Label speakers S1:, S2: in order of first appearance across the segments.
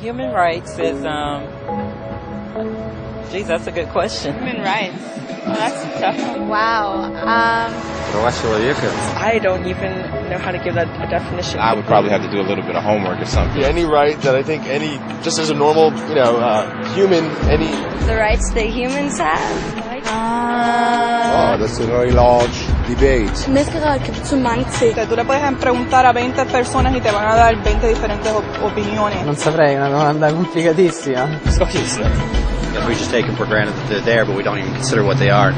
S1: Human rights is, geez, that's a good question.
S2: Human rights. Well, that's a tough one.
S3: Wow.
S1: I don't even know how to give that a definition.
S4: I would probably have to do a little bit of homework or something.
S5: Any right that I think just as a normal, human,
S3: The rights that humans have.
S6: That's a very large debate.
S2: Tú le puedes preguntar a 20 personas y te van a dar 20 diferentes opiniones.
S7: Non saprei, è una domanda complicatissima.
S8: We just take them for granted that they're there, but we don't even consider what they are.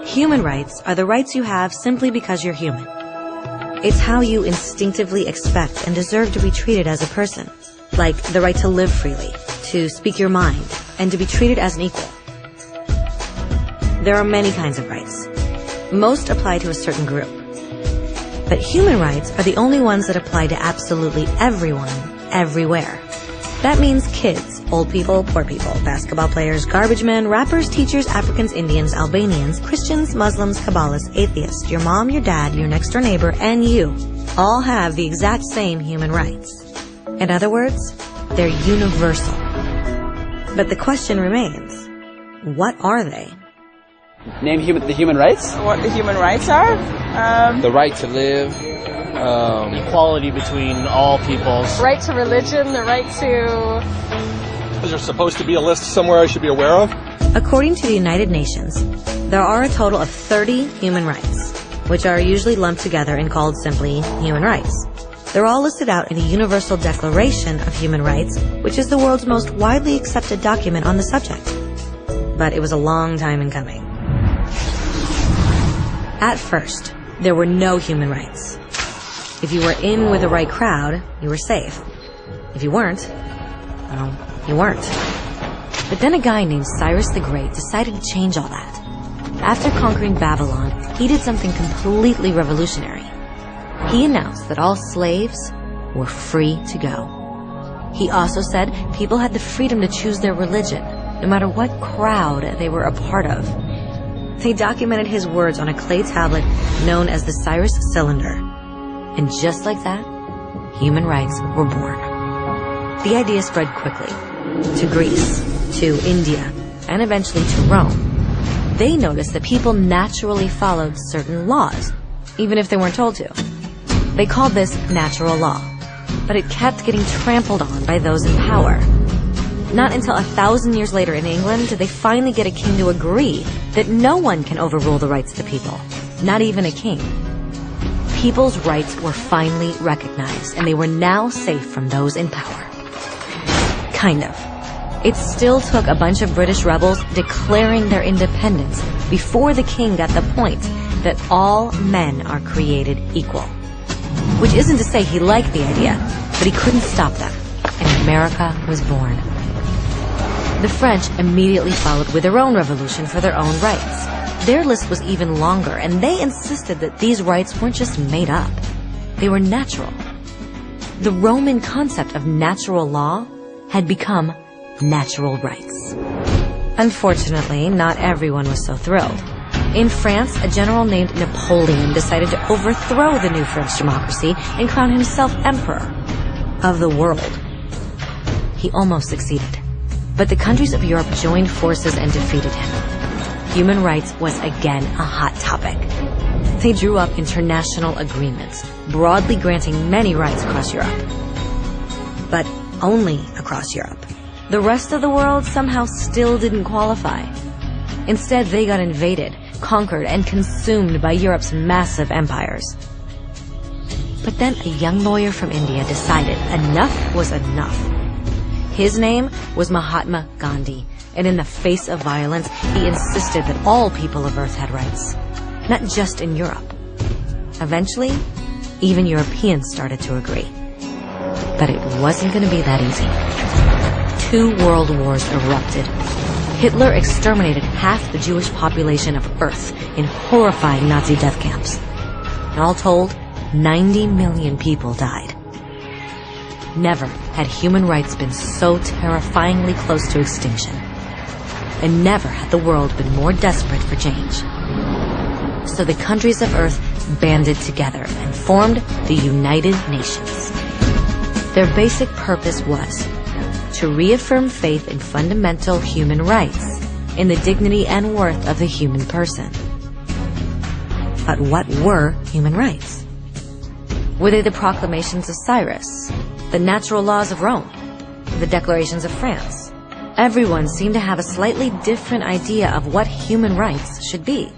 S9: Human rights are the rights you have simply because you're human. It's how you instinctively expect and deserve to be treated as a person, like the right to live freely, to speak your mind, and to be treated as an equal. There are many kinds of rights. Most apply to a certain group. But human rights are the only ones that apply to absolutely everyone, everywhere. That means kids, old people, poor people, basketball players, garbage men, rappers, teachers, Africans, Indians, Albanians, Christians, Muslims, Kabbalists, atheists, your mom, your dad, your next door neighbor, and you all have the exact same human rights. In other words, they're universal. But the question remains, what are they?
S7: Name the human rights?
S2: What the human rights are?
S4: The right to live.
S10: Equality between all peoples.
S3: Right to religion, the right to...
S5: Is there supposed to be a list somewhere I should be aware of?
S9: According to the United Nations, there are a total of 30 human rights, which are usually lumped together and called simply human rights. They're all listed out in the Universal Declaration of Human Rights, which is the world's most widely accepted document on the subject. But it was a long time in coming. At first, there were no human rights. If you were in with the right crowd, you were safe. If you weren't, well, you weren't. But then a guy named Cyrus the Great decided to change all that. After conquering Babylon, he did something completely revolutionary. He announced that all slaves were free to go. He also said people had the freedom to choose their religion, no matter what crowd they were a part of. They documented his words on a clay tablet known as the Cyrus Cylinder. And just like that, human rights were born. The idea spread quickly to Greece, to India, and eventually to Rome. They noticed that people naturally followed certain laws, even if they weren't told to. They called this natural law, but it kept getting trampled on by those in power. Not until 1,000 years later in England did they finally get a king to agree that no one can overrule the rights of the people, not even a king. People's rights were finally recognized, and they were now safe from those in power. Kind of. It still took a bunch of British rebels declaring their independence before the king got the point that all men are created equal. Which isn't to say he liked the idea, but he couldn't stop them, and America was born. The French immediately followed with their own revolution for their own rights. Their list was even longer, and they insisted that these rights weren't just made up. They were natural. The Roman concept of natural law had become natural rights. Unfortunately, not everyone was so thrilled. In France, a general named Napoleon decided to overthrow the new French democracy and crown himself emperor of the world. He almost succeeded, but the countries of Europe joined forces and defeated him. Human rights was again a hot topic. They drew up international agreements, broadly granting many rights across Europe. But only across Europe. The rest of the world somehow still didn't qualify. Instead, they got invaded, conquered, and consumed by Europe's massive empires. But then a young lawyer from India decided enough was enough. His name was Mahatma Gandhi, and in the face of violence, he insisted that all people of Earth had rights, not just in Europe. Eventually, even Europeans started to agree. But it wasn't going to be that easy. 2 world wars erupted. Hitler exterminated half the Jewish population of Earth in horrifying Nazi death camps. And all told, 90 million people died. Never had human rights been so terrifyingly close to extinction. and never had the world been more desperate for change. So the countries of Earth banded together and formed the United Nations. Their basic purpose was to reaffirm faith in fundamental human rights, in the dignity and worth of the human person. But what were human rights? Were they the proclamations of Cyrus, the natural laws of Rome, the declarations of France? Everyone seemed to have a slightly different idea of what human rights should be.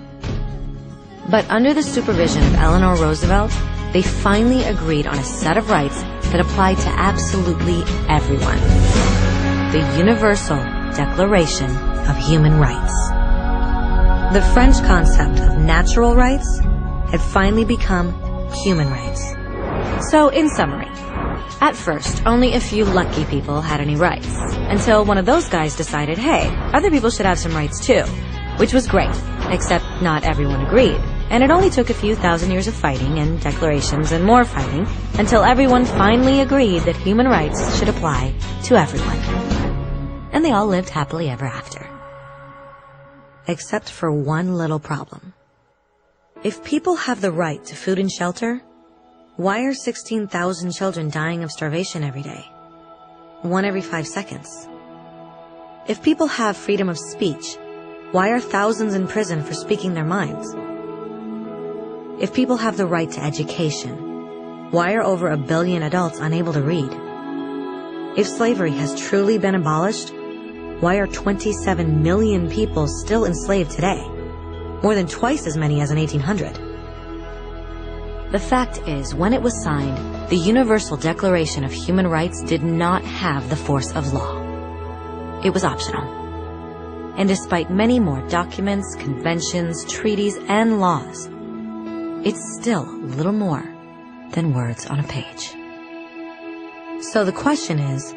S9: But under the supervision of Eleanor Roosevelt, they finally agreed on a set of rights that applied to absolutely everyone. The Universal Declaration of Human Rights. The French concept of natural rights had finally become human rights. So, in summary, at first, only a few lucky people had any rights, until one of those guys decided, hey, other people should have some rights too, which was great, except not everyone agreed. And it only took a few thousand years of fighting and declarations and more fighting until everyone finally agreed that human rights should apply to everyone. And they all lived happily ever after. Except for one little problem. If people have the right to food and shelter, why are 16,000 children dying of starvation every day? 1 every 5 seconds. If people have freedom of speech, why are thousands in prison for speaking their minds? If people have the right to education, why are over 1 billion adults unable to read? If slavery has truly been abolished, why are 27 million people still enslaved today? More than twice as many as in 1800. The fact is, when it was signed, the Universal Declaration of Human Rights did not have the force of law. It was optional. And despite many more documents, conventions, treaties, and laws, it's still little more than words on a page. So the question is,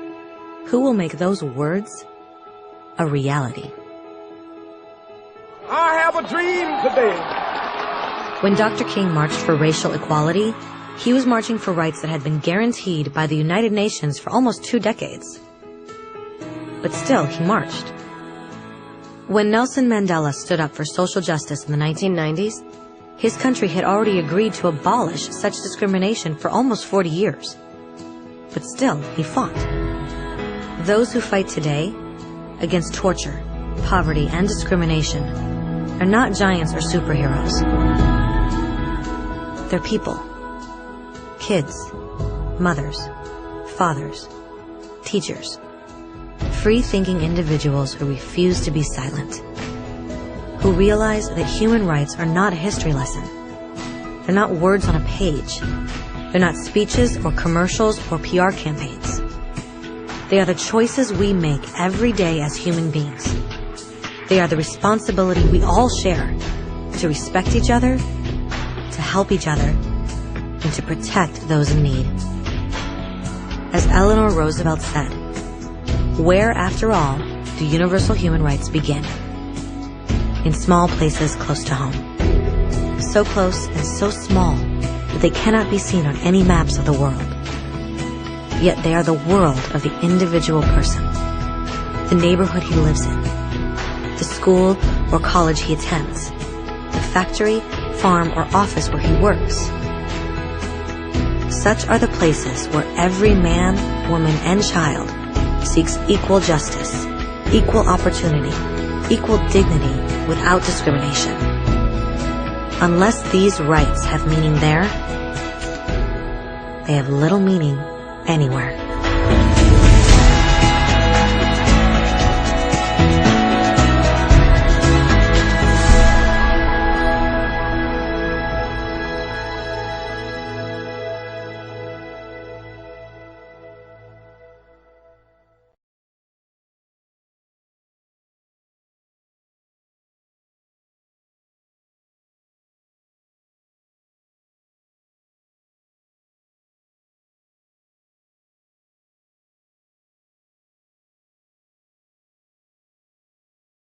S9: who will make those words a reality?
S6: I have a dream today.
S9: When Dr. King marched for racial equality, he was marching for rights that had been guaranteed by the United Nations for almost 2 decades. But still, he marched. When Nelson Mandela stood up for social justice in the 1990s, his country had already agreed to abolish such discrimination for almost 40 years. But still, he fought. Those who fight today against torture, poverty, and discrimination are not giants or superheroes. They're people. Kids, mothers, fathers, teachers, free-thinking individuals who refuse to be silent, who realize that human rights are not a history lesson. They're not words on a page. They're not speeches or commercials or PR campaigns. They are the choices we make every day as human beings. They are the responsibility we all share to respect each other, to help each other, and to protect those in need. As Eleanor Roosevelt said, where, after all, do universal human rights begin? In small places close to home. So close and so small that they cannot be seen on any maps of the world. Yet they are the world of the individual person, the neighborhood he lives in, the school or college he attends, the factory, farm, or office where he works. Such are the places where every man, woman, and child seeks equal justice, equal opportunity, equal dignity without discrimination. Unless these rights have meaning there, they have little meaning anywhere.